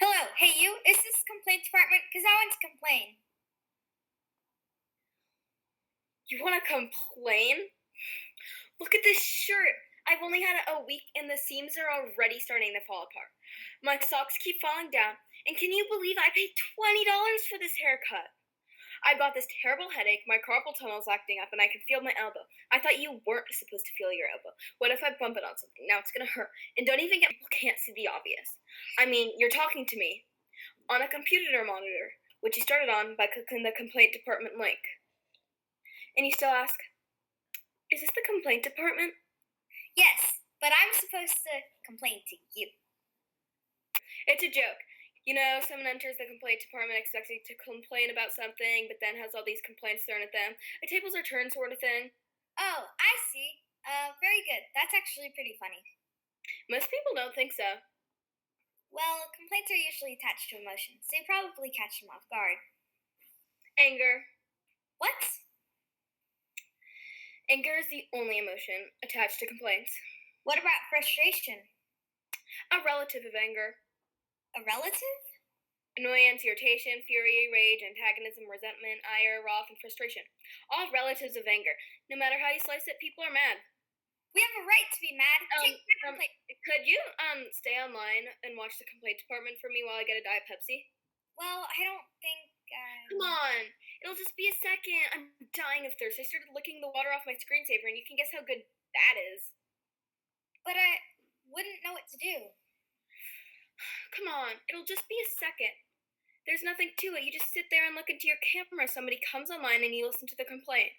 Hello, hey you, is this complaint department? Because I want to complain. You want to complain? Look at this shirt. I've only had it a week and the seams are already starting to fall apart. My socks keep falling down, and can you believe I paid $20 for this haircut? I've got this terrible headache, my carpal tunnel's acting up, and I can feel my elbow. I thought you weren't supposed to feel your elbow. What if I bump it on something? Now it's gonna hurt. And don't even get people can't see the obvious. I mean, you're talking to me on a computer monitor, which you started on by clicking the complaint department link. And you still ask, is this the complaint department? Yes, but I'm supposed to complain to you. It's a joke. You know, someone enters the complaint department expecting to complain about something, but then has all these complaints thrown at them. A tables are turned sort of thing. Oh, I see. Very good. That's actually pretty funny. Most people don't think so. Well, complaints are usually attached to emotions, so you probably catch them off guard. Anger. What? Anger is the only emotion attached to complaints. What about frustration? A relative of anger. A relative? Annoyance, irritation, fury, rage, antagonism, resentment, ire, wrath, and frustration. All relatives of anger. No matter how you slice it, people are mad. We have a right to be mad. Take that complaint. Could you stay online and watch the complaint department for me while I get a Diet Pepsi? Well, I don't think. Come on, it'll just be a second. I'm dying of thirst. I started licking the water off my screensaver, and you can guess how good that is. But I wouldn't know what to do. Come on, it'll just be a second. There's nothing to it. You just sit there and look into your camera. Somebody comes online and you listen to the complaint.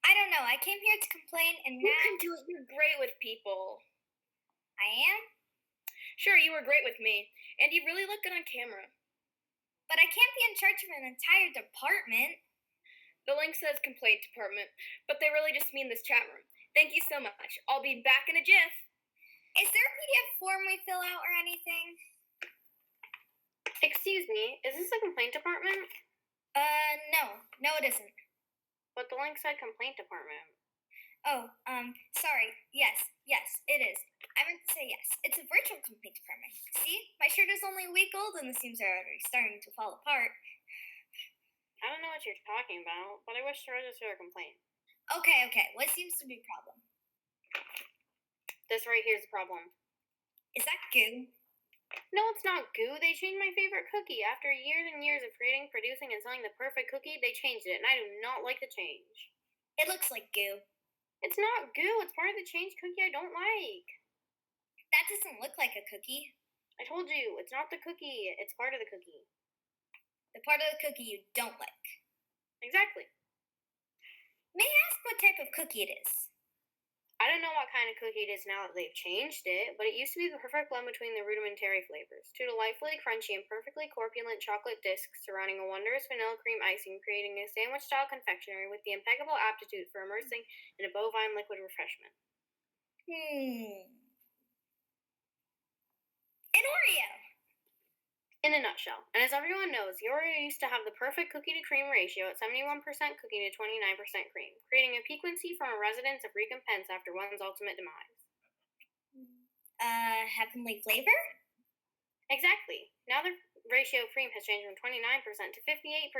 I don't know. I came here to complain, and You now can do it. You're great with people. I am. Sure, you were great with me, and you really look good on camera. But I can't be in charge of an entire department. The link says complaint department, but they really just mean this chat room. Thank you so much. I'll be back in a jiff. Is there a PDF form we fill out or anything? Excuse me, is this the complaint department? No, it isn't. But the link said complaint department. Oh, sorry. Yes, it is. I meant to say yes. It's a virtual complaint department. See? My shirt is only a week old and the seams are already starting to fall apart. I don't know what you're talking about, but I wish to register a complaint. Okay. What seems to be a problem? This right here is the problem. Is that goo? No, it's not goo. They changed my favorite cookie. After years and years of creating, producing, and selling the perfect cookie, they changed it, and I do not like the change. It looks like goo. It's not goo. It's part of the changed cookie I don't like. That doesn't look like a cookie. I told you, it's not the cookie. It's part of the cookie. The part of the cookie you don't like. Exactly. May I ask what type of cookie it is? I don't know what kind of cookie it is now that they've changed it, but it used to be the perfect blend between the rudimentary flavors. Two delightfully crunchy and perfectly corpulent chocolate discs surrounding a wondrous vanilla cream icing, creating a sandwich-style confectionery with the impeccable aptitude for immersing in a bovine liquid refreshment. An Oreo! In a nutshell, and as everyone knows, the Oreo used to have the perfect cookie-to-cream ratio at 71% cookie to 29% cream, creating a piquancy from a residence of recompense after one's ultimate demise. Heavenly flavor? Exactly. Now the ratio of cream has changed from 29% to 58%.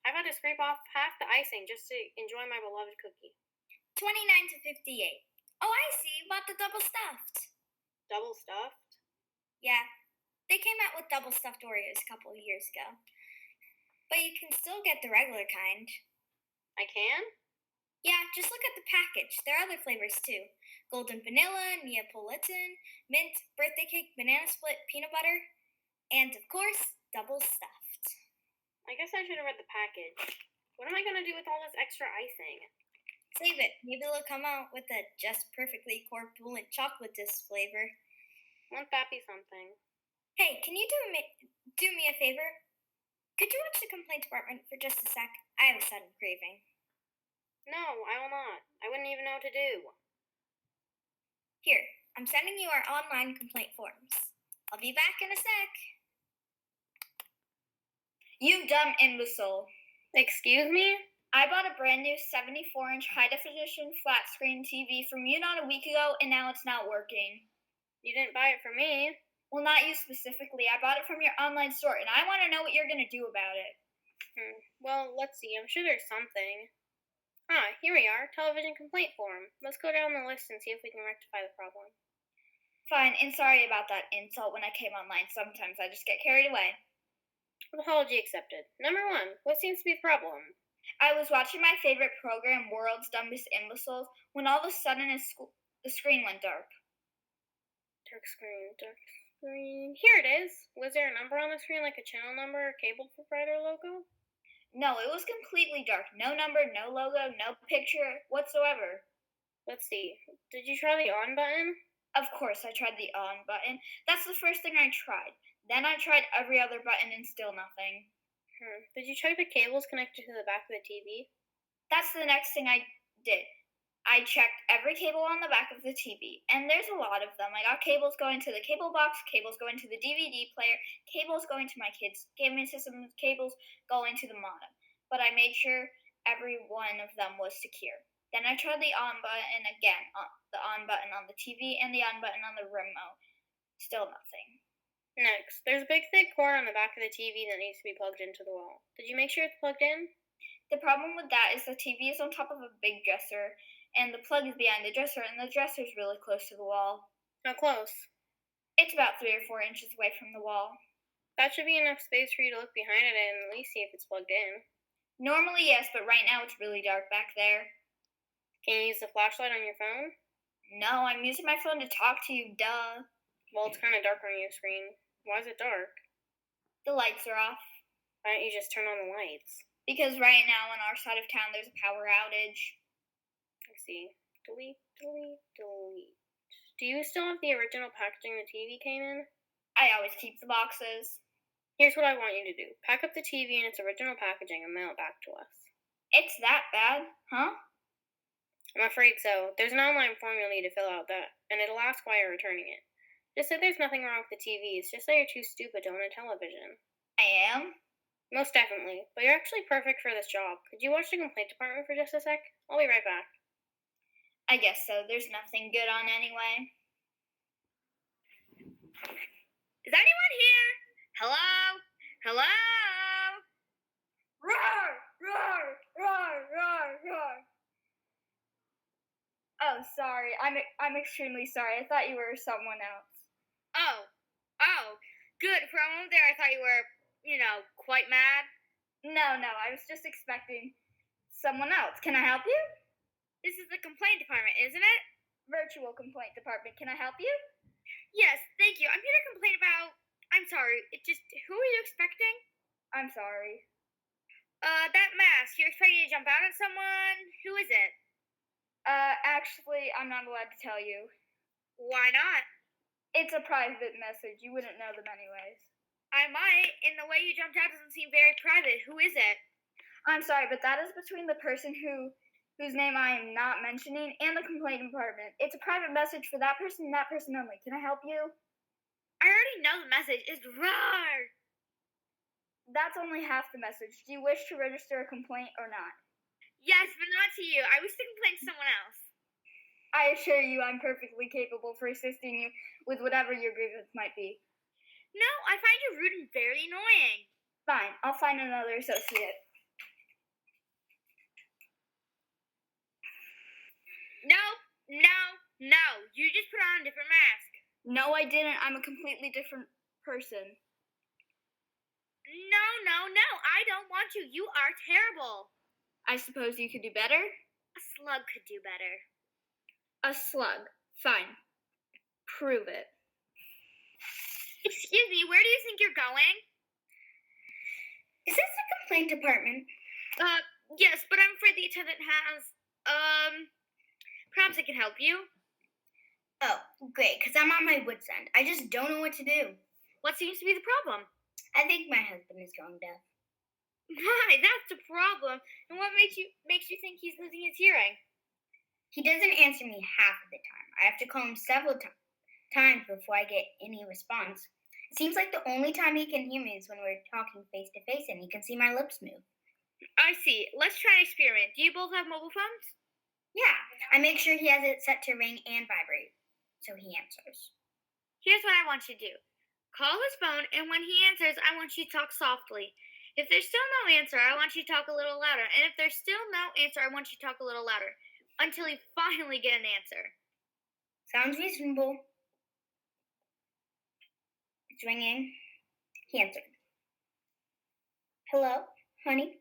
I've had to scrape off half the icing just to enjoy my beloved cookie. 29 to 58. Oh, I see. You bought the double stuffed. Double stuffed? Yeah. They came out with double stuffed Oreos a couple of years ago. But you can still get the regular kind. I can? Yeah, just look at the package. There are other flavors too. Golden vanilla, Neapolitan, mint, birthday cake, banana split, peanut butter, and of course, double stuffed. I guess I should have read the package. What am I going to do with all this extra icing? Save it. Maybe they'll come out with a just perfectly corpulent chocolate disc flavor. Won't that be something? Hey, can you do me a favor? Could you watch the complaint department for just a sec? I have a sudden craving. No, I will not. I wouldn't even know what to do. Here, I'm sending you our online complaint forms. I'll be back in a sec. You dumb imbecile. Excuse me? I bought a brand new 74-inch high-definition flat-screen TV from you not a week ago, and now it's not working. You didn't buy it for me. Well, not you specifically. I bought it from your online store, and I want to know what you're going to do about it. Well, let's see. I'm sure there's something. Here we are. Television complaint form. Let's go down the list and see if we can rectify the problem. Fine, and sorry about that insult when I came online. Sometimes I just get carried away. Apology accepted. Number 1. What seems to be the problem? I was watching my favorite program, World's Dumbest Imbeciles, when all of a sudden the screen went dark. Dark screen. Here it is. Was there a number on the screen, like a channel number or cable provider logo? No, it was completely dark. No number, no logo, no picture whatsoever. Let's see. Did you try the on button? Of course, I tried the on button. That's the first thing I tried. Then I tried every other button and still nothing. Did you check the cables connected to the back of the TV? That's the next thing I did. I checked every cable on the back of the TV, and there's a lot of them. I got cables going to the cable box, cables going to the DVD player, cables going to my kids' gaming system, cables going to the modem. But I made sure every one of them was secure. Then I tried the on button again, the on button on the TV and the on button on the remote. Still nothing. Next, there's a big thick cord on the back of the TV that needs to be plugged into the wall. Did you make sure it's plugged in? The problem with that is the TV is on top of a big dresser, and the plug is behind the dresser, and the dresser is really close to the wall. How close? It's about 3 or 4 inches away from the wall. That should be enough space for you to look behind it and at least see if it's plugged in. Normally, yes, but right now it's really dark back there. Can you use the flashlight on your phone? No, I'm using my phone to talk to you, duh. Well, it's kind of dark on your screen. Why is it dark? The lights are off. Why don't you just turn on the lights? Because right now on our side of town there's a power outage. I see. Delete. Do you still have the original packaging the TV came in? I always keep the boxes. Here's what I want you to do. Pack up the TV in its original packaging and mail it back to us. It's that bad, huh? I'm afraid so. There's an online form you'll need to fill out and it'll ask why you're returning it. Just say there's nothing wrong with the TV. It's just that you're too stupid to own a television. I am? Most definitely. But you're actually perfect for this job. Could you watch the complaint department for just a sec? I'll be right back. I guess so. There's nothing good on anyway. Is anyone here? Hello? Hello? Roar! Roar! Roar! Roar! Roar! Oh, sorry. I'm extremely sorry. I thought you were someone else. Oh. Good. For a moment there, I thought you were, quite mad. No. I was just expecting someone else. Can I help you? This is the complaint department, isn't it? Virtual complaint department. Can I help you? Yes, thank you. I'm here to complain about... I'm sorry. Who are you expecting? I'm sorry. That mask. You're expecting to jump out at someone? Who is it? Actually, I'm not allowed to tell you. Why not? It's a private message. You wouldn't know them anyways. I might. And the way you jumped out doesn't seem very private. Who is it? I'm sorry, but that is between the person whose name I am not mentioning and the complaint department. It's a private message for that person and that person only. Can I help you? I already know the message. It's roar! That's only half the message. Do you wish to register a complaint or not? Yes, but not to you. I wish to complain to someone else. I assure you I'm perfectly capable for assisting you with whatever your grievance might be. No, I find you rude and very annoying. Fine, I'll find another associate. No. You just put on a different mask. No, I didn't. I'm a completely different person. No. I don't want you. You are terrible. I suppose you could do better? A slug could do better. A slug. Fine. Prove it. Excuse me, where do you think you're going? Is this the complaint department? Yes, but I'm afraid the attendant has, perhaps I can help you. Oh, great, because I'm on my wit's end. I just don't know what to do. What seems to be the problem? I think my husband is going deaf. Why, that's the problem. And what makes you think he's losing his hearing? He doesn't answer me half of the time. I have to call him several times before I get any response. It seems like the only time he can hear me is when we're talking face to face and he can see my lips move. I see. Let's try an experiment. Do you both have mobile phones? Yeah. I make sure he has it set to ring and vibrate, so he answers. Here's what I want you to do. Call his phone, and when he answers, I want you to talk softly. If there's still no answer, I want you to talk a little louder. And if there's still no answer, I want you to talk a little louder until you finally get an answer. Sounds reasonable. It's ringing. He answered. Hello, honey?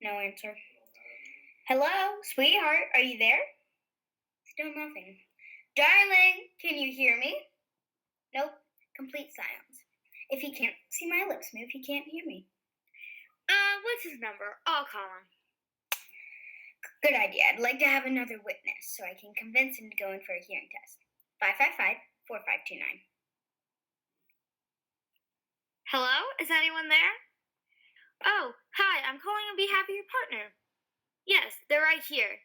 No answer. Hello, sweetheart, are you there? Still nothing. Darling, can you hear me? Nope, complete silence. If he can't see my lips move, he can't hear me. What's his number? I'll call him. Good idea. I'd like to have another witness so I can convince him to go in for a hearing test. 555-4529. Hello? Is anyone there? Oh, hi, I'm calling on behalf of your partner. Yes, they're right here.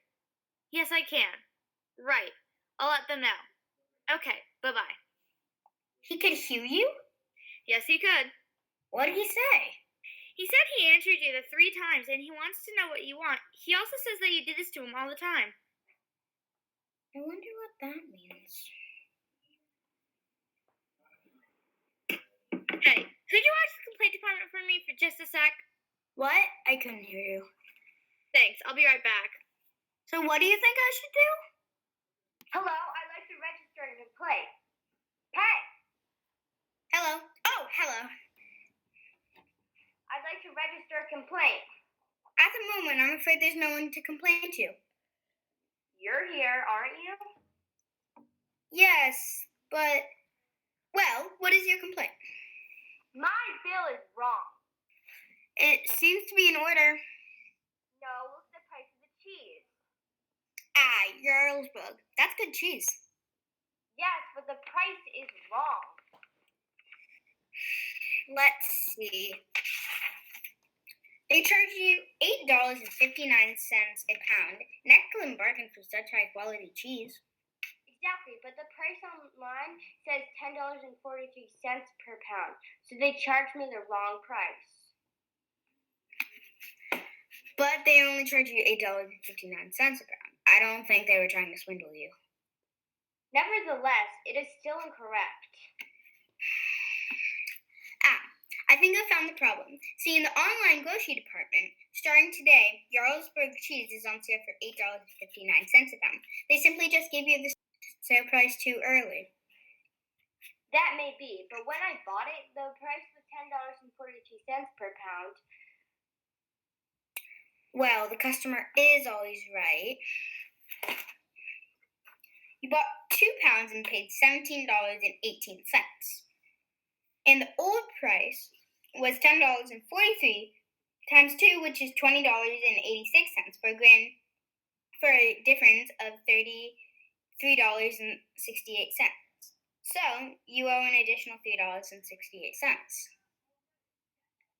Yes, I can. Right. I'll let them know. Okay, bye-bye. He could hear you? Yes, he could. What did he say? He said he answered you the 3 times, and he wants to know what you want. He also says that you do this to him all the time. I wonder what that means. Hey, could you ask the complaint department for me for just a sec? What? I couldn't hear you. Thanks, I'll be right back. So what do you think I should do? Hello, I'd like to register a complaint. Hey! Hello. Oh, hello. I'd like to register a complaint. At the moment, I'm afraid there's no one to complain to. You're here, aren't you? Yes, but... Well, what is your complaint? My bill is wrong. It seems to be in order. No, look at the price of the cheese. Jarlsberg. That's good cheese. Yes, but the price is wrong. Let's see. They charge you $8.59 a pound. An excellent bargain for such high quality cheese. Exactly, but the price online says $10.43 per pound, so they charged me the wrong price. But they only charge you $8.59 a pound. I don't think they were trying to swindle you. Nevertheless, it is still incorrect. I think I found the problem. See, in the online grocery department, starting today, Jarlsberg cheese is on sale for $8.59 a pound. They simply just gave you the sale price too early. That may be, but when I bought it, the price was $10.42 per pound. Well, the customer is always right. You bought 2 pounds and paid $17.18. And the old price was $10.43 times 2, which is $20.86 per gram, for a difference of $33.68. So you owe an additional $3.68.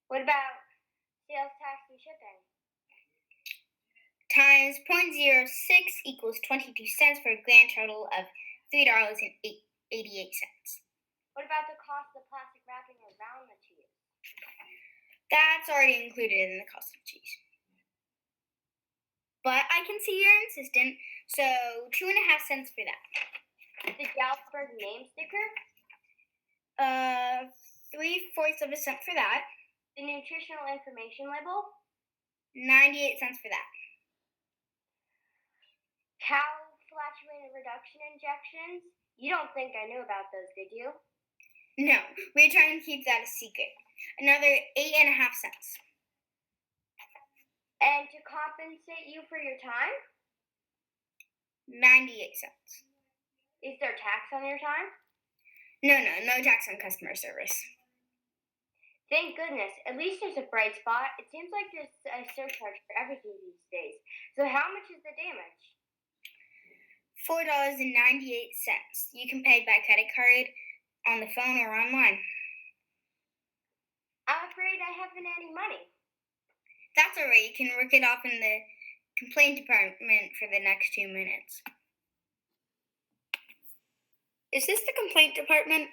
What about sales tax and shipping? Times 0.06 equals 22 cents for a grand total of $3.88. What about the cost of plastic wrapping around the cheese? That's already included in the cost of cheese. But I can see you're insistent, so 2.5 cents for that. The Jarlsberg name sticker? 3/4 cent for that. The nutritional information label? 98 cents for that. Cow flatulence reduction injections? You don't think I knew about those, did you? No, we're trying to keep that a secret. Another 8.5 cents. And to compensate you for your time? 98 cents. Is there tax on your time? No tax on customer service. Thank goodness. At least there's a bright spot. It seems like there's a surcharge for everything these days. So how much is the damage? $4.98. You can pay by credit card, on the phone, or online. I'm afraid I haven't any money. That's all right. You can work it off in the complaint department for the next 2 minutes. Is this the complaint department?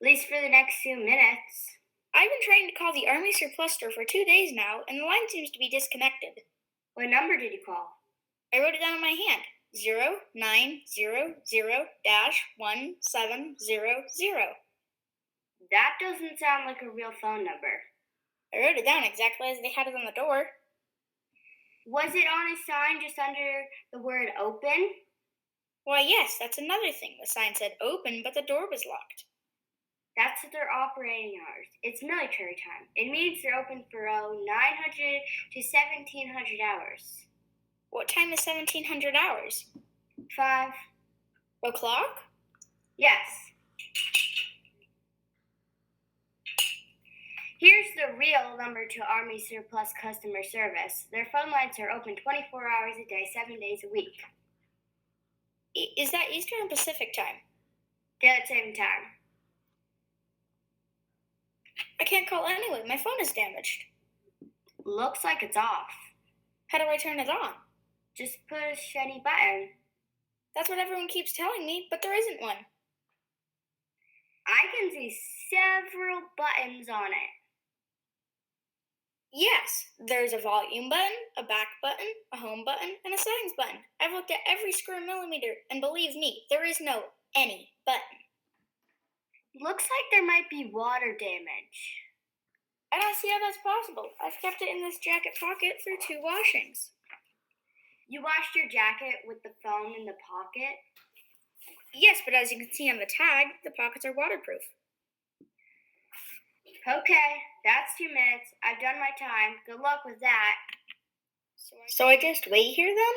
At least for the next 2 minutes. I've been trying to call the Army Surplus Store for 2 days now, and the line seems to be disconnected. What number did you call? I wrote it down on my hand. 0900-1700. That doesn't sound like a real phone number. I wrote it down exactly as they had it on the door. Was it on a sign just under the word open? Why, yes, that's another thing. The sign said open, but the door was locked. That's their operating hours. It's military time. It means they're open for 900 to 1700 hours. What time is 1700 hours? 5 o'clock? Yes. Here's the real number to Army Surplus customer service. Their phone lines are open 24 hours a day, 7 days a week. Is that Eastern or Pacific time? Daylight saving time. I can't call anyway. My phone is damaged. Looks like it's off. How do I turn it on? Just push any button. That's what everyone keeps telling me, but there isn't one. I can see several buttons on it. Yes, there's a volume button, a back button, a home button, and a settings button. I've looked at every square millimeter, and believe me, there is no any button. Looks like there might be water damage. I don't see how that's possible. I've kept it in this jacket pocket through 2 washings. You washed your jacket with the phone in the pocket? Yes, but as you can see on the tag, the pockets are waterproof. Okay, that's 2 minutes. I've done my time. Good luck with that. So I just wait here then?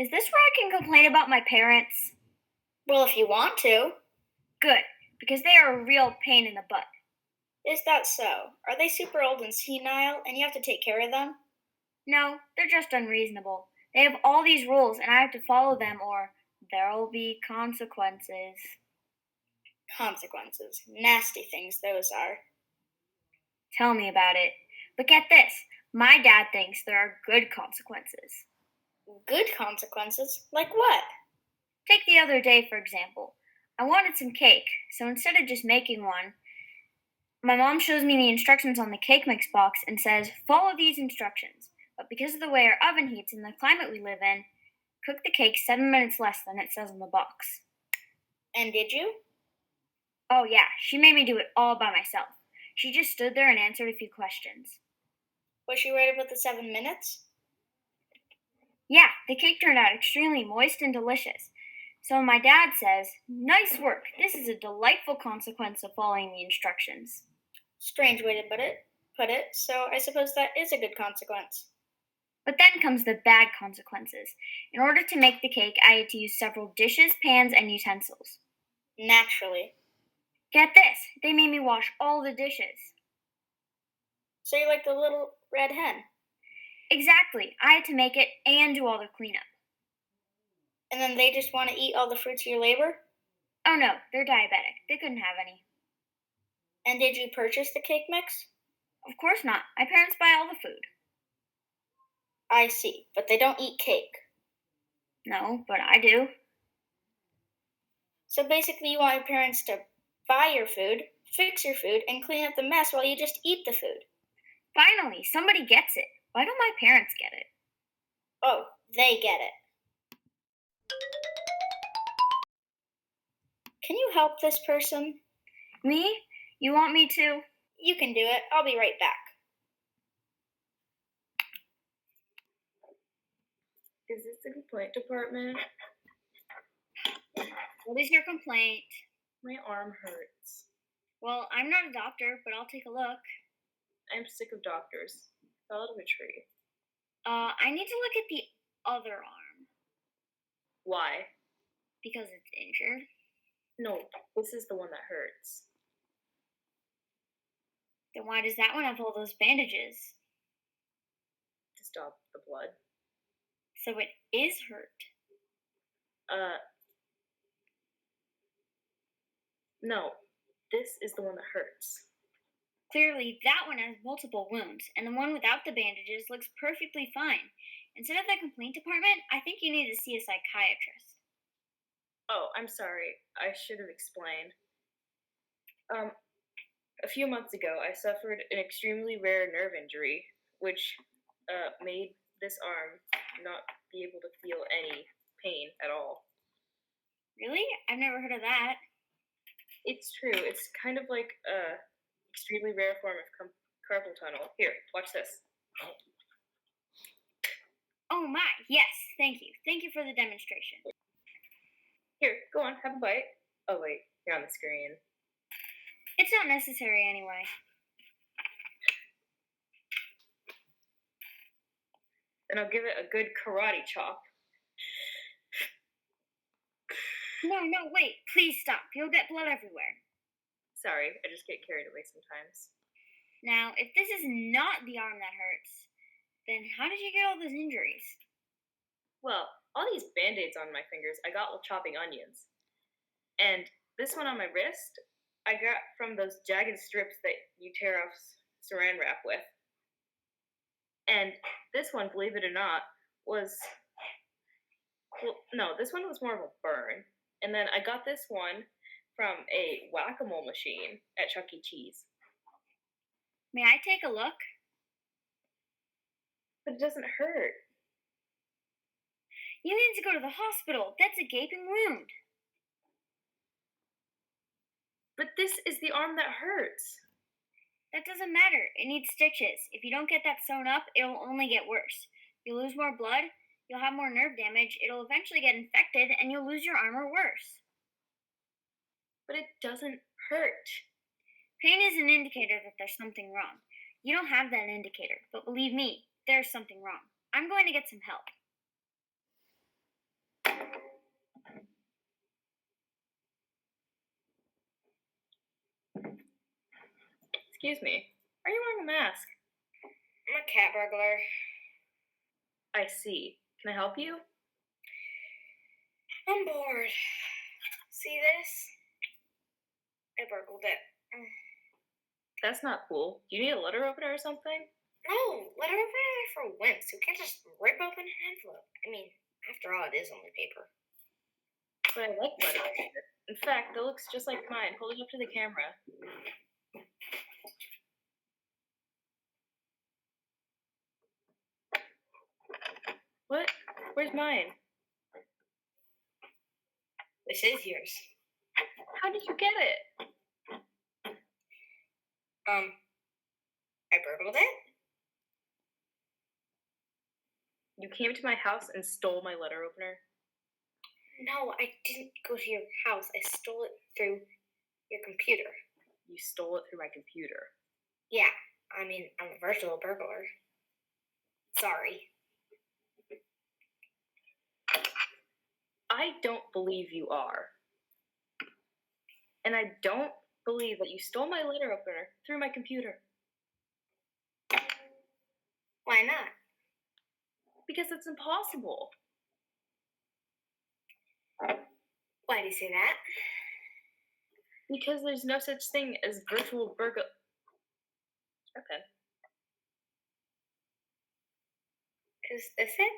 Is this where I can complain about my parents? Well, if you want to. Good, because they are a real pain in the butt. Is that so? Are they super old and senile, and you have to take care of them? No, they're just unreasonable. They have all these rules, and I have to follow them, or there'll be consequences. Consequences. Nasty things those are. Tell me about it. But get this, my dad thinks there are good consequences. Good consequences? Like what? Take the other day, for example. I wanted some cake, so instead of just making one, my mom shows me the instructions on the cake mix box and says, follow these instructions. But because of the way our oven heats and the climate we live in, cook the cake 7 minutes less than it says on the box. And did you? Oh yeah, she made me do it all by myself. She just stood there and answered a few questions. Was she right about the 7 minutes? Yeah, the cake turned out extremely moist and delicious. So my dad says, nice work. This is a delightful consequence of following the instructions. Strange way to put it. So I suppose that is a good consequence. But then comes the bad consequences. In order to make the cake, I had to use several dishes, pans, and utensils. Naturally. Get this, they made me wash all the dishes. So you're like the little red hen. Exactly. I had to make it and do all the cleanup. And then they just want to eat all the fruits of your labor? Oh no, they're diabetic. They couldn't have any. And did you purchase the cake mix? Of course not. My parents buy all the food. I see, but they don't eat cake. No, but I do. So basically you want your parents to buy your food, fix your food, and clean up the mess while you just eat the food. Finally, somebody gets it. Why don't my parents get it? Oh, they get it. Can you help this person? Me? You want me to? You can do it. I'll be right back. Is this the complaint department? What is your complaint? My arm hurts. Well, I'm not a doctor, but I'll take a look. I'm sick of doctors. Fell out of a tree. I need to look at the other arm. Why? Because it's injured. No, this is the one that hurts. Then why does that one have all those bandages? To stop the blood. So it is hurt. No, this is the one that hurts. Clearly, that one has multiple wounds, and the one without the bandages looks perfectly fine. Instead of the complaint department, I think you need to see a psychiatrist. Oh, I'm sorry. I should have explained. A few months ago, I suffered an extremely rare nerve injury, which made this arm not be able to feel any pain at all. Really? I've never heard of that. It's true. It's kind of like a extremely rare form of carpal tunnel. Here, watch this. Oh my, yes, thank you. Thank you for the demonstration. Here, go on, have a bite. Oh wait, you're on the screen. It's not necessary anyway. Then I'll give it a good karate chop. No, wait, please stop. You'll get blood everywhere. Sorry, I just get carried away sometimes. Now, if this is not the arm that hurts, then how did you get all those injuries? Well, all these band-aids on my fingers I got while chopping onions. And this one on my wrist, I got from those jagged strips that you tear off saran wrap with. And this one, believe it or not, was... Well, no, this one was more of a burn. And then I got this one from a whack-a-mole machine at Chuck E. Cheese. May I take a look? But it doesn't hurt. You need to go to the hospital. That's a gaping wound. But this is the arm that hurts. That doesn't matter. It needs stitches. If you don't get that sewn up, it'll only get worse. You'll lose more blood, you'll have more nerve damage, it'll eventually get infected, and you'll lose your arm or worse. But it doesn't hurt. Pain is an indicator that there's something wrong. You don't have that indicator, but believe me, there's something wrong. I'm going to get some help. Excuse me, are you wearing a mask? I'm a cat burglar. I see. Can I help you? I'm bored. See this? I burgled it. That's not cool. Do you need a letter opener or something? No, letter opener are for wimps who can't just rip open an envelope. I mean, after all, it is only paper. But I like letter opener. In fact, that looks just like mine. Hold it up to the camera. What? Where's mine? This is yours. How did you get it? I burgled it? You came to my house and stole my letter opener? No, I didn't go to your house. I stole it through your computer. You stole it through my computer. Yeah, I mean, I'm a virtual burglar. Sorry. I don't believe you are. And I don't believe that you stole my letter opener through my computer. Why not? Because it's impossible. Why do you say that? Because there's no such thing as virtual burglar. Okay. Is this it?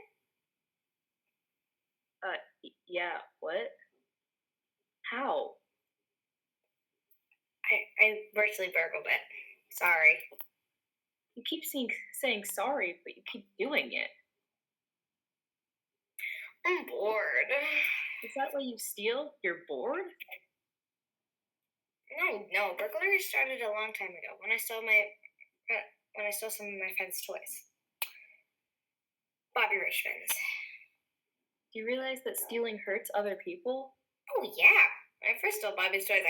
Yeah, what? How? I virtually burgled it. Sorry. You keep saying sorry, but you keep doing it. I'm bored. Is that why you steal? You're bored? No. Burglary started a long time ago when I stole some of my friend's toys. Bobby Richmond's. Do you realize that stealing hurts other people? Oh yeah. When I first stole Bobby's toys,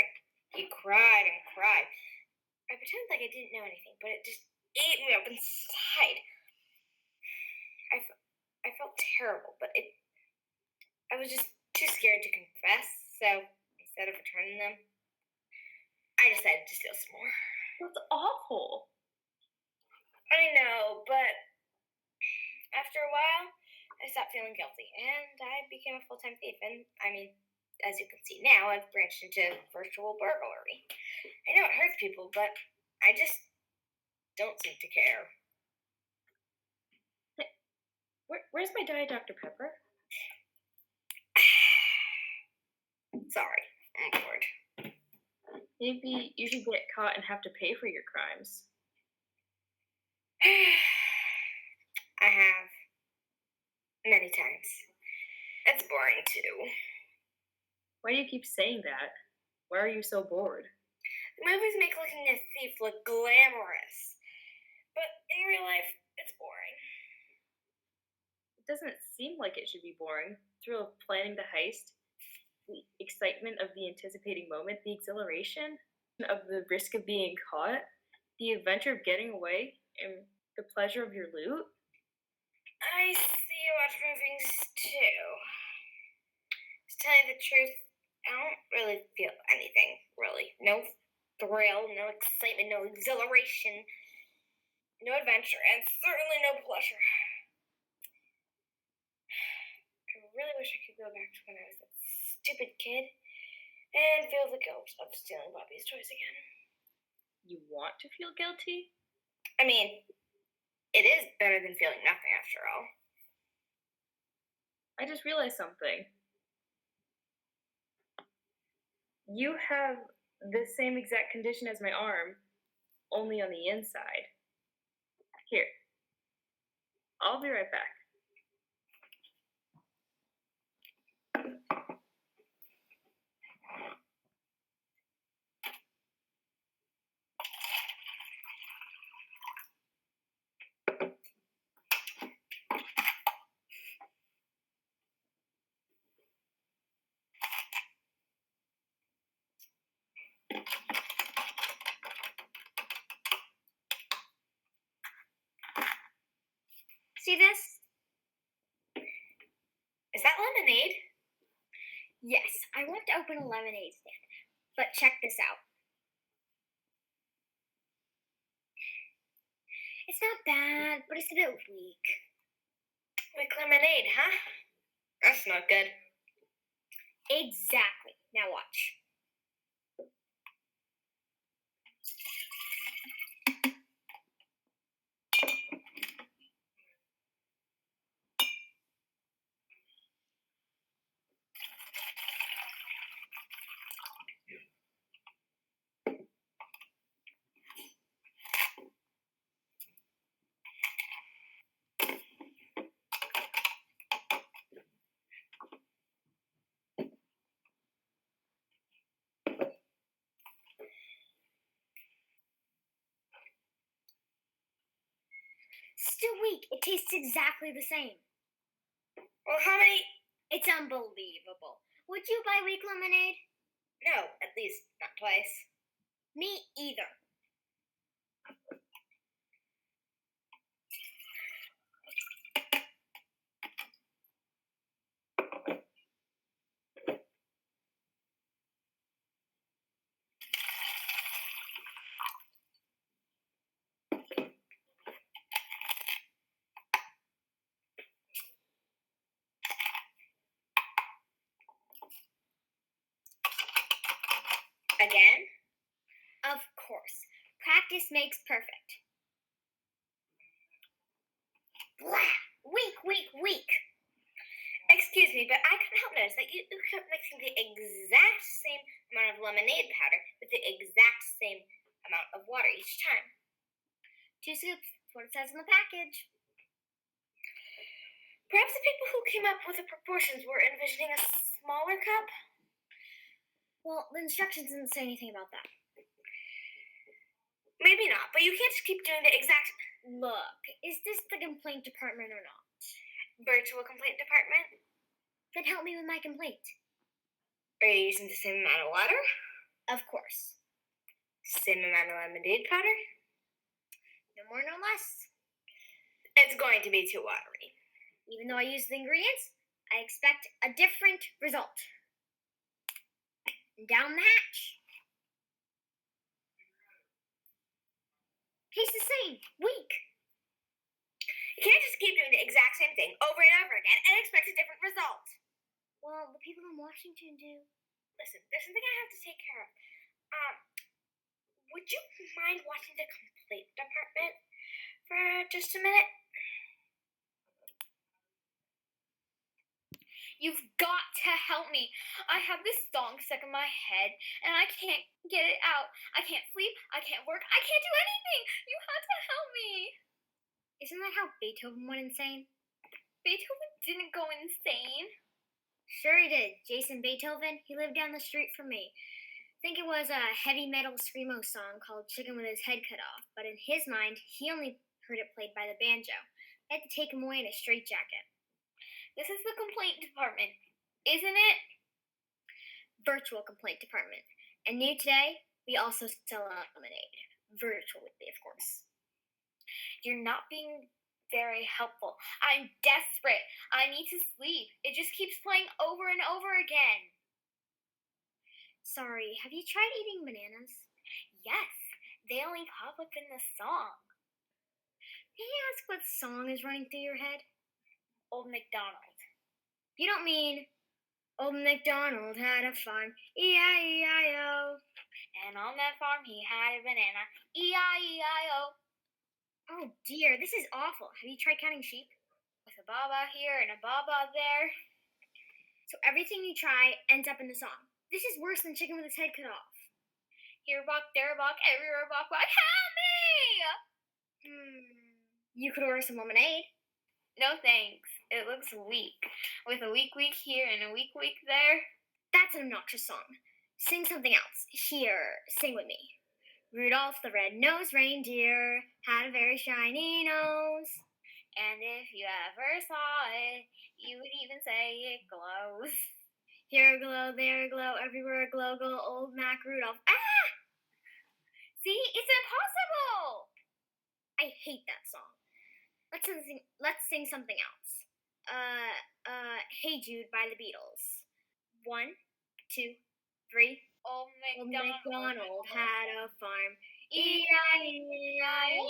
he cried and cried. I pretended like I didn't know anything, but it just ate me up inside. I felt terrible, but I was just too scared to confess, so instead of returning them, I decided to steal some more. That's awful. I know, but after a while, I stopped feeling guilty, and I became a full-time thief. And, I mean, as you can see now, I've branched into virtual burglary. I know it hurts people, but I just don't seem to care. Where's my Diet Dr. Pepper? Sorry, I'm bored. Maybe you should get caught and have to pay for your crimes. I have. Many times. It's boring too. Why do you keep saying that? Why are you so bored? The movies make looking a thief look glamorous, but in real life, it's boring. It doesn't seem like it should be boring. The thrill of planning the heist, the excitement of the anticipating moment, the exhilaration of the risk of being caught, the adventure of getting away, and the pleasure of your loot. I see you watch movies too. To tell you the truth, I don't really feel anything, really. No thrill, no excitement, no exhilaration, no adventure, and certainly no pleasure. I really wish I could go back to when I was that stupid kid and feel the guilt of stealing Bobby's toys again. You want to feel guilty? I mean, it is better than feeling nothing after all. I just realized something. You have the same exact condition as my arm, only on the inside. Here. I'll be right back. See this? Is that lemonade? Yes, I want to open a lemonade stand, but check this out. It's not bad, but it's a bit weak. Weak lemonade, huh? That's not good. Exactly. Now watch. Still weak. It tastes exactly the same. Well, how many? It's unbelievable. Would you buy weak lemonade? No, at least not twice. Me either. Again? Of course. Practice makes perfect. Blah! Weak. Excuse me, but I couldn't help notice that you kept mixing the exact same amount of lemonade powder with the exact same amount of water each time. 2 scoops. That's what it says on the package. Perhaps the people who came up with the proportions were envisioning a smaller cup? Well, the instructions didn't say anything about that. Maybe not, but you can't just keep doing the exact... Look, is this the complaint department or not? Virtual complaint department? Then help me with my complaint. Are you using the same amount of water? Of course. Same amount of lemonade powder? No more, no less. It's going to be too watery. Even though I use the ingredients, I expect a different result. Down the hatch. Tastes the same. Weak. You can't just keep doing the exact same thing over and over again and expect a different result. Well, the people in Washington do. Listen, there's something I have to take care of. Would you mind watching the complaint department for just a minute? You've got to help me. I have this song stuck in my head, and I can't get it out. I can't sleep. I can't work. I can't do anything. You have to help me. Isn't that how Beethoven went insane? Beethoven didn't go insane. Sure he did. Jason Beethoven, he lived down the street from me. think it was a heavy metal screamo song called Chicken with His Head Cut Off, but in his mind, he only heard it played by the banjo. They had to take him away in a straitjacket. This is the complaint department, isn't it? Virtual complaint department. And new today, we also sell lemonade. Virtually, of course. You're not being very helpful. I'm desperate. I need to sleep. It just keeps playing over and over again. Sorry, have you tried eating bananas? Yes, they only pop up in the song. May I ask what song is running through your head? Old MacDonald. You don't mean Old MacDonald had a farm, E-I-E-I-O. And on that farm he had a banana, E-I-E-I-O. Oh dear, this is awful. Have you tried counting sheep? With a baba here and a baba there. So everything you try ends up in the song. This is worse than Chicken with His Head Cut Off. Here a buck, there a buck, everywhere a buck, help me! You could order some lemonade. No thanks. It looks weak. With a weak here and a weak there. That's an obnoxious song. Sing something else. Here, sing with me. Rudolph the red-nosed reindeer had a very shiny nose. And if you ever saw it, you would even say it glows. Here a glow, there a glow, everywhere a glow, go old Mac Rudolph. Ah! See, it's impossible! I hate that song. Let's sing something else. Hey Jude by the Beatles. 1, 2, 3. Old Old MacDonald had a farm. E-I-E-I-O.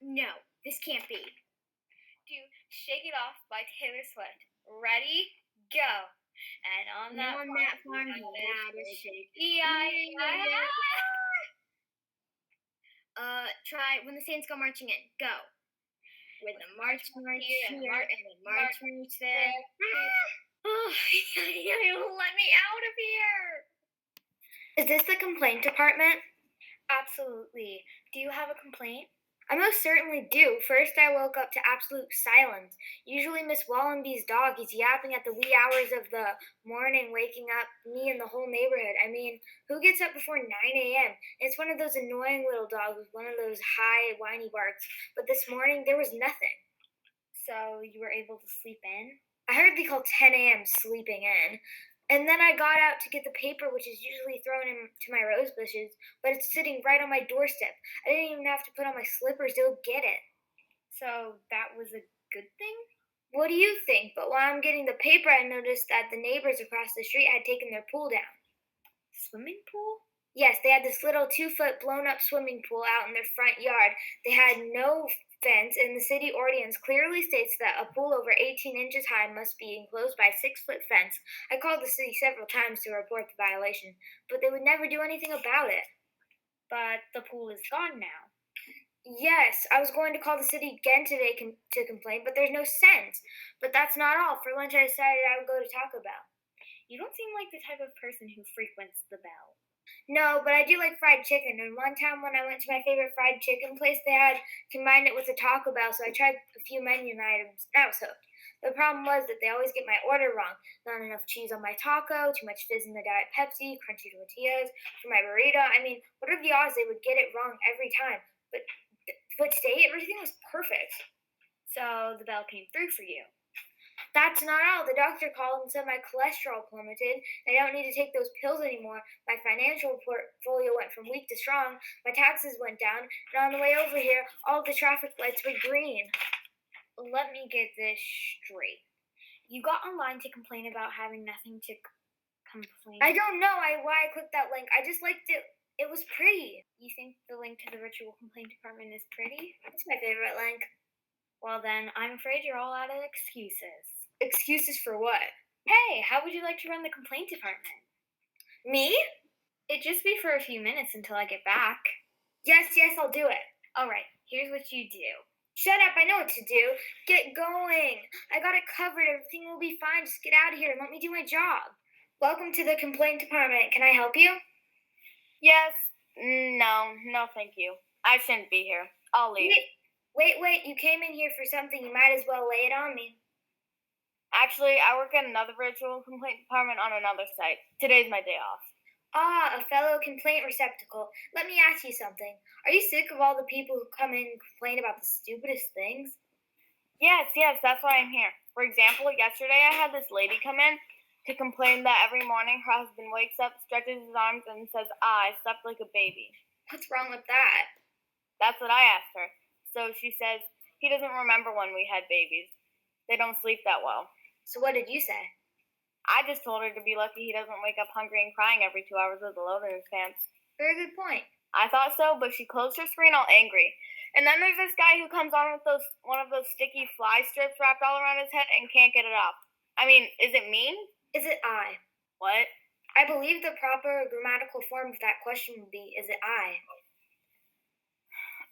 No, this can't be. Do Shake It Off by Taylor Swift. Ready? Go. And on that farm he had a shake. E-I-E-I-O. Try When the Saints Go Marching In. Go. With the march here and the march there. Oh, let me out of here. Is this the complaint department? Absolutely. Do you have a complaint? I most certainly do. First, I woke up to absolute silence. Usually Miss Wallenby's dog is yapping at the wee hours of the morning, waking up me and the whole neighborhood. I mean, who gets up before 9 a.m.? It's one of those annoying little dogs with one of those high, whiny barks. But this morning, there was nothing. So you were able to sleep in? I heard they call 10 a.m. sleeping in. And then I got out to get the paper, which is usually thrown into my rose bushes, but it's sitting right on my doorstep. I didn't even have to put on my slippers to go get it. So that was a good thing? What do you think? But while I'm getting the paper, I noticed that the neighbors across the street had taken their pool down. Swimming pool? Yes, they had this little 2-foot blown-up swimming pool out in their front yard. They had no fence, and the city ordinance clearly states that a pool over 18 inches high must be enclosed by a 6-foot fence. I called the city several times to report the violation, but they would never do anything about it. But the pool is gone now. Yes, I was going to call the city again today to complain, but there's no sense. But that's not all. For lunch, I decided I would go to Taco Bell. You don't seem like the type of person who frequents the Bell. No, but I do like fried chicken, and one time when I went to my favorite fried chicken place, they had combined it with a Taco Bell, so I tried a few menu items, and I was hooked. The problem was that they always get my order wrong. Not enough cheese on my taco, too much fizz in the Diet Pepsi, crunchy tortillas for my burrito. I mean, what are the odds they would get it wrong every time? But today, everything was perfect. So the Bell came through for you. That's not all. The doctor called and said my cholesterol plummeted. I don't need to take those pills anymore. My financial portfolio went from weak to strong. My taxes went down. And on the way over here, all the traffic lights were green. Let me get this straight. You got online to complain about having nothing to complain. I don't know why I clicked that link. I just liked it. It was pretty. You think the link to the virtual complaint department is pretty? It's my favorite link. Well then, I'm afraid you're all out of excuses. Excuses for what? Hey, how would you like to run the complaint department? Me? It'd just be for a few minutes until I get back. Yes, I'll do it. Alright, here's what you do. Shut up, I know what to do. Get going. I got it covered. Everything will be fine. Just get out of here and let me do my job. Welcome to the complaint department. Can I help you? Yes. No, thank you. I shouldn't be here. I'll leave. Wait. You came in here for something. You might as well lay it on me. Actually, I work at another virtual complaint department on another site. Today's my day off. Ah, a fellow complaint receptacle. Let me ask you something. Are you sick of all the people who come in and complain about the stupidest things? Yes, that's why I'm here. For example, yesterday I had this lady come in to complain that every morning her husband wakes up, stretches his arms, and says, I slept like a baby. What's wrong with that? That's what I asked her. So she says, he doesn't remember when we had babies. They don't sleep that well. So what did you say? I just told her to be lucky he doesn't wake up hungry and crying every 2 hours with a load in his pants. Very good point. I thought so, but she closed her screen all angry. And then there's this guy who comes on with one of those sticky fly strips wrapped all around his head and can't get it off. I mean, is it mean? Is it I? What? I believe the proper grammatical form of that question would be, is it I?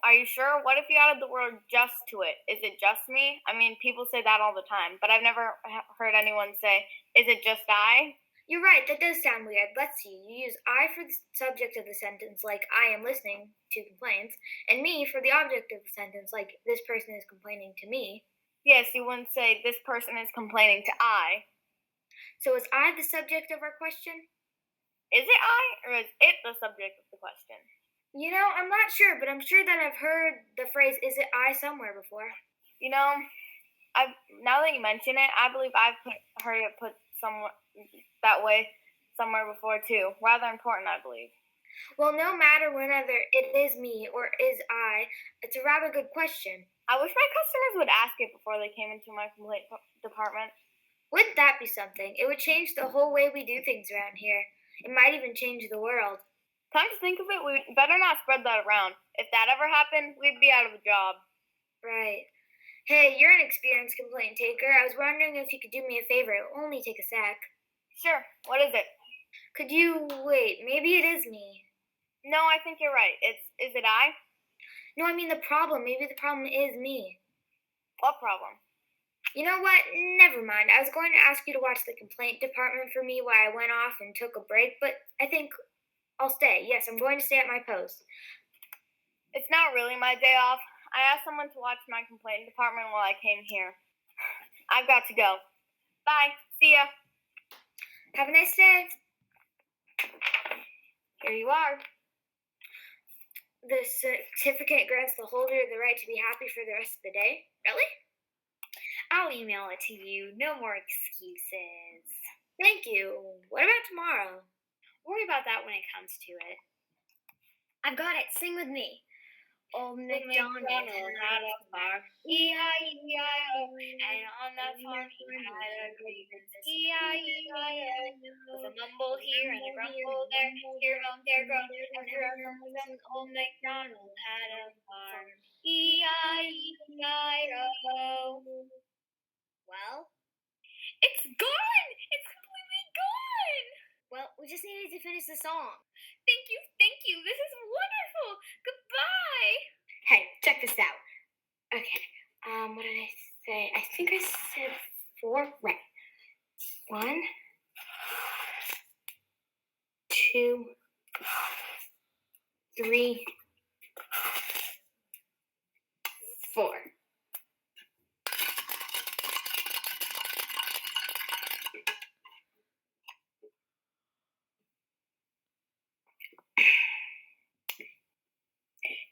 Are you sure? What if you added the word just to it? Is it just me? I mean, people say that all the time, but I've never heard anyone say, is it just I? You're right, that does sound weird. Let's see. You use I for the subject of the sentence, like I am listening to complaints, and me for the object of the sentence, like this person is complaining to me. Yes, you wouldn't say this person is complaining to I. So is I the subject of our question? Is it I, or is it the subject of the question? You know, I'm not sure, but I'm sure that I've heard the phrase, is it I, somewhere before. You know, now that you mention it, I believe I've heard it put somewhere that way somewhere before too. Rather important, I believe. Well, no matter whether it is me or is I, it's a rather good question. I wish my customers would ask it before they came into my complaint department. Wouldn't that be something? It would change the whole way we do things around here. It might even change the world. Come to think of it, we better not spread that around. If that ever happened, we'd be out of a job. Right. Hey, you're an experienced complaint taker. I was wondering if you could do me a favor. It'll only take a sec. Sure. What is it? Could you wait? Maybe it is me. No, I think you're right. Is it I? No, I mean the problem. Maybe the problem is me. What problem? You know what? Never mind. I was going to ask you to watch the complaint department for me while I went off and took a break, but I think I'll stay. Yes, I'm going to stay at my post. It's not really my day off. I asked someone to watch my complaint department while I came here. I've got to go. Bye. See ya. Have a nice day. Here you are. The certificate grants the holder the right to be happy for the rest of the day. Really? I'll email it to you. No more excuses. Thank you. What about tomorrow? Worry about that when it comes to it. I've got it. Sing with me. Old MacDonald had a farm, E-I-E-I-O, and on that farm he had a grievance, E-I-E-I-O. With a mumble here and a grumble there, here home, there grown, and there comes old MacDonald had a farm, E-I-E-I-O. Well, it's gone! It's completely gone! Well, we just needed to finish the song. Thank you. This is wonderful. Goodbye. Hey, check this out. Okay, what did I say? I think I said 4. Right. 1, 2, 3, 4.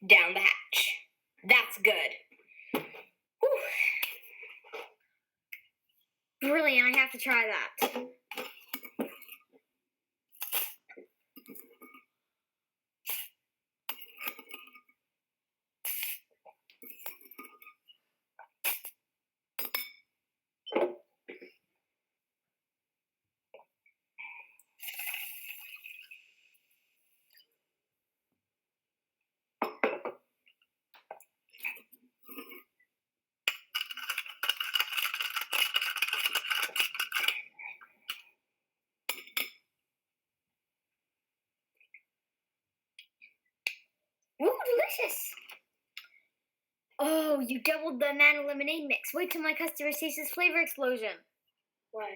Down the hatch. That's good. Whew. Brilliant. I have to try that. Ooh, delicious! Oh, you doubled the banana lemonade mix. Wait till my customer sees this flavor explosion. What?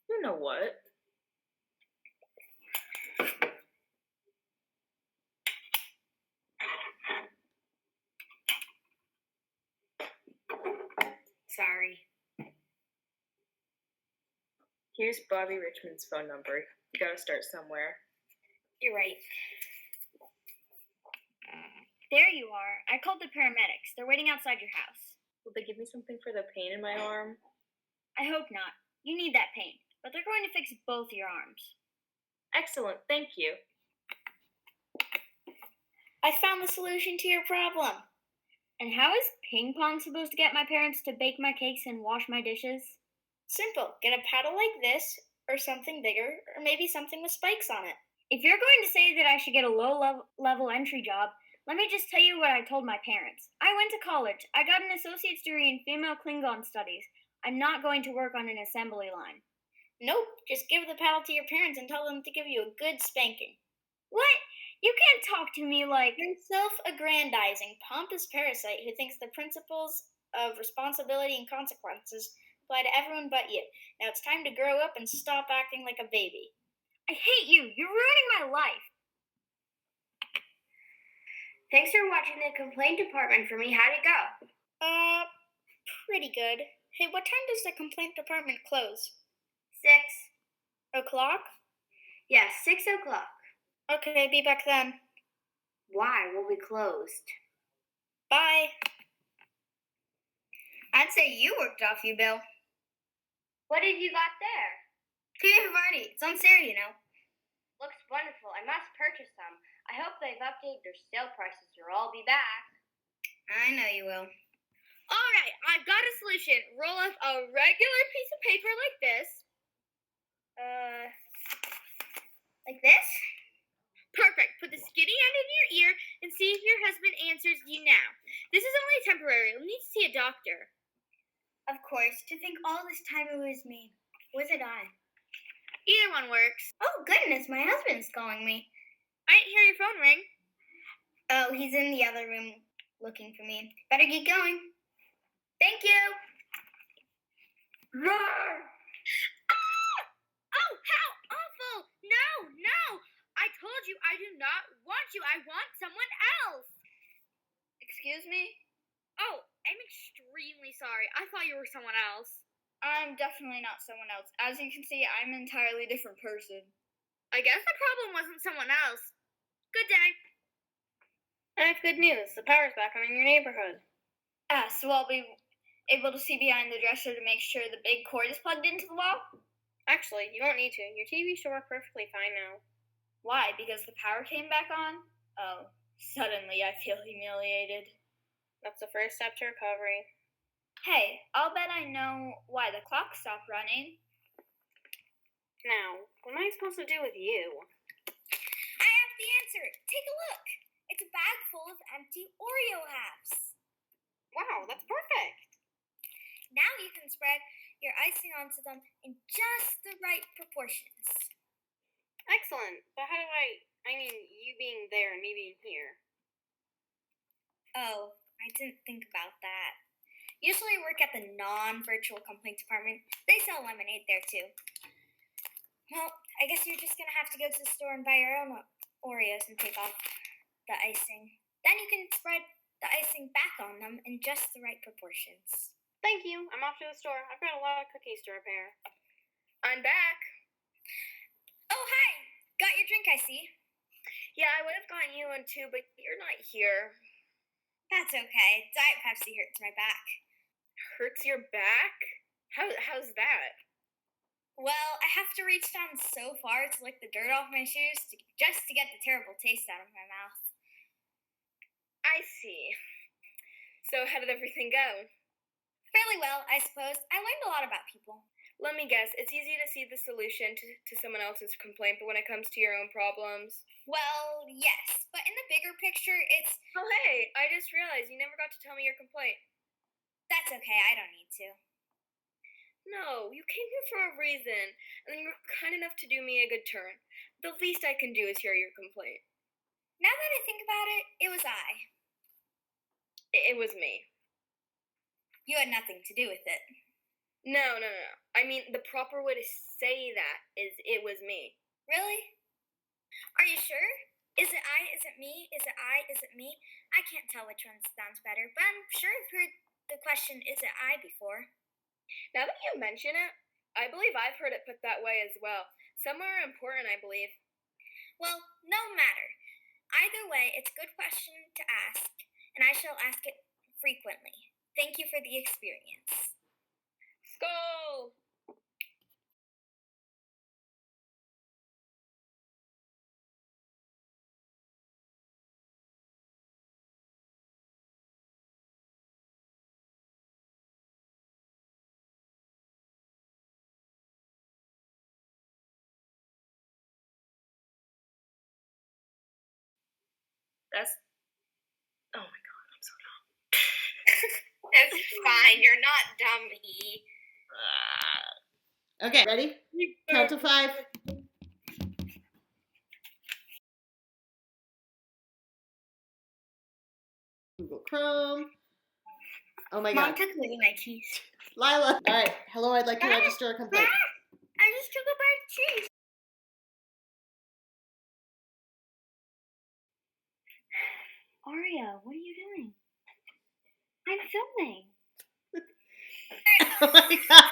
You know what? Sorry. Here's Bobby Richmond's phone number. Gotta start somewhere. You're right. There you are. I called the paramedics. They're waiting outside your house. Will they give me something for the pain in my arm? I hope not. You need that pain, but they're going to fix both your arms. Excellent, thank you. I found the solution to your problem. And how is ping pong supposed to get my parents to bake my cakes and wash my dishes? Simple. Get a paddle like this, or something bigger, or maybe something with spikes on it. If you're going to say that I should get a low-level entry job, let me just tell you what I told my parents. I went to college. I got an associate's degree in female Klingon studies. I'm not going to work on an assembly line. Nope. Just give the paddle to your parents and tell them to give you a good spanking. What? You can't talk to me like... You're self-aggrandizing, pompous parasite who thinks the principles of responsibility and consequences apply to everyone but you. Now it's time to grow up and stop acting like a baby. I hate you. You're ruining my life. Thanks for watching the complaint department for me. How'd it go? Pretty good. Hey, what time does the complaint department close? 6 o'clock? Yes, 6 o'clock. Okay, be back then. Why? We'll be closed. Bye. I'd say you worked off you, Bill. What have you got there? Peanut party. It's on sale, you know. Looks wonderful. I must purchase some. I hope they've updated their sale prices or I'll be back. I know you will. All right, I've got a solution. Roll up a regular piece of paper like this. Like this? Perfect. Put the skinny end in your ear and see if your husband answers you now. This is only temporary. You'll need to see a doctor. Of course. To think all this time it was me. Was it I? Either one works. Oh, goodness. My husband's calling me. I didn't hear your phone ring. Oh, he's in the other room looking for me. Better get going. Thank you. Roar! Ah! Oh, how awful! No! I told you I do not want you. I want someone else. Excuse me? Oh, I'm extremely sorry. I thought you were someone else. I'm definitely not someone else. As you can see, I'm an entirely different person. I guess the problem wasn't someone else. Good day. I have good news. The power's back on in your neighborhood. So I'll be able to see behind the dresser to make sure the big cord is plugged into the wall? Actually, you don't need to. Your TV should work perfectly fine now. Why? Because the power came back on? Oh, suddenly I feel humiliated. That's the first step to recovery. Hey, I'll bet I know why the clock stopped running. Now, what am I supposed to do with you? I have the answer. Take a look. It's a bag full of empty Oreo halves. Wow, that's perfect. Now you can spread your icing onto them in just the right proportions. Excellent. But how do I mean, you being there and me being here. Oh, I didn't think about that. Usually I work at the non-virtual complaint department. They sell lemonade there too. Well, I guess you're just gonna have to go to the store and buy your own Oreos and take off the icing. Then you can spread the icing back on them in just the right proportions. Thank you. I'm off to the store. I've got a lot of cookies to repair. I'm back. Oh, hi! Got your drink, I see. Yeah, I would have gotten you one too, but you're not here. That's okay. Diet Pepsi hurts my back. Hurts your back? How's that? Well, I have to reach down so far to lick the dirt off my shoes just to get the terrible taste out of my mouth. I see. So how did everything go? Fairly well, I suppose. I learned a lot about people. Let me guess, it's easy to see the solution to someone else's complaint, but when it comes to your own problems... Well, yes, but in the bigger picture, it's... Oh, hey, I just realized you never got to tell me your complaint. That's okay, I don't need to. No, you came here for a reason, and you were kind enough to do me a good turn. The least I can do is hear your complaint. Now that I think about it, it was I. It was me. You had nothing to do with it. No. I mean, the proper way to say that is it was me. Really? Are you sure? Is it I? Is it me? Is it I? Is it me? I can't tell which one sounds better, but I'm sure I've heard the question, is it I, before. Now that you mention it, I believe I've heard it put that way as well. Some are important, I believe. Well, no matter. Either way, it's a good question to ask, and I shall ask it frequently. Thank you for the experience. Skull! That's. Oh my god, I'm so dumb. It's fine. You're not dumb, E. Okay, ready? Count to 5. Google Chrome. Oh my Mom god. took away my keys. Lila. All right. Hello, I'd like to register a complaint. I just took away my keys. Aria, what are you doing? I'm filming. Oh my god.